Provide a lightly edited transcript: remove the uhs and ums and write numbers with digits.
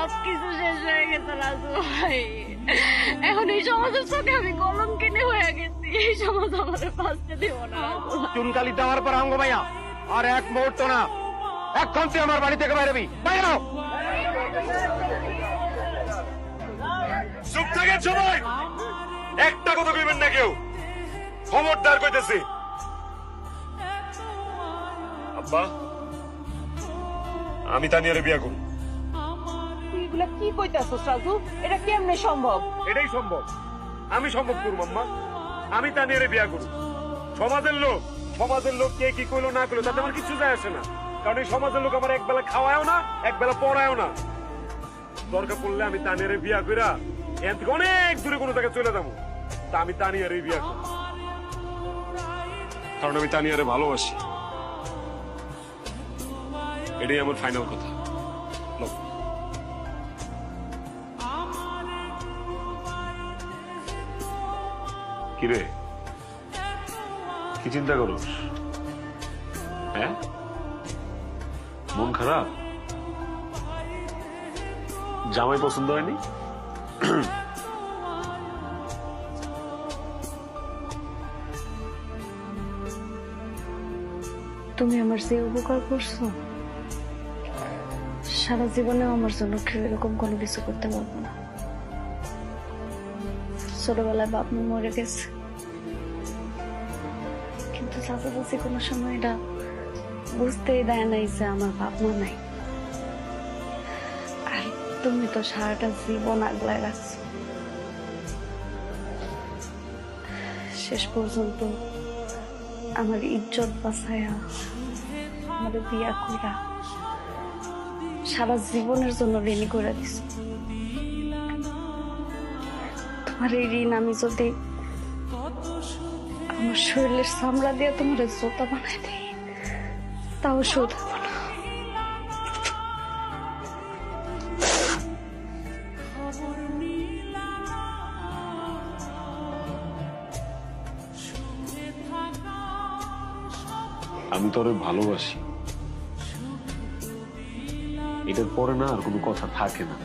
সবকিছু শেষ হয়ে গেছে রাজু ভাই। এখন এই সমাজের চোখে আমি কলঙ্কিনী হয়ে গেছি। এই সমাজ আমাদের বাঁচতে দেব না রাজু ভাই। চুনকালি দেওয়ার পর অঙ্গ ভাইয়া আর এক মুহূর্ত না, এখন তুই আমার বাড়ি থেকে বাইরেবি। বাইরে হও। চুপ থাকেন সবাই, একটা কথা কইবেন না কেউ, খবরদার কইতেছি। আব্বা, আমি তানিয়ারে বিয়া করব। তুই এগুলা কি কইতাছস রাজু? এটা কেমনে সম্ভব? এটাই সম্ভব, আমি সম্ভব করব আম্মা। আমি তানিয়ারে বিয়া করব। সমাজের লোক কে কি কইলো না কইলো তাতে আমার কিছু যায় আসে না, কারণ এই সমাজের লোক আমার একবেলা খাওয়ায়ও না, একবেলা পড়ায়ও না। দরকার পড়লে আমি তানিয়ারে বিয়া কইরা এখান থেকে অনেক দূরে কোনো জায়গায় চলে যাবো, তা আমি তানিয়ারে বিয়া করব, কারণ আমি তানিয়ারে ভালোবাসি। এটাই আমার ফাইনাল কথা। নাও। কিরে, কি চিন্তা করো? হ্যাঁ, মন খারাপ? জামাই পছন্দ হয়নি? তুমি আমার যে উপকার করছো, সারা জীবনে আমার জন্য কেউ এরকম কোনো কিছু করতে পারবো না। ছোটবেলায় বাপ মা মরে গেছে, কিন্তু চাচা চাচি কোনো সময় এটা বুঝতেই দেয় নাই যে আমার বাপ মা নাই। আর তুমি তো সারাটা জীবন আগলায় রাখছো, শেষ পর্যন্ত আমার ইজ্জত বাঁচায়া আমার বিয়া কইরা সারা জীবনের জন্য ঋণী করে দিস। তোমার এই ঋণ আমি যদি আমার শরীরের চামড়া দিয়ে তোমার জোতা বানাই দিই, তাও শোধ হবো না। আমি তোরে ভালোবাসি, এটার পরে না আর কোনো কথা থাকে না।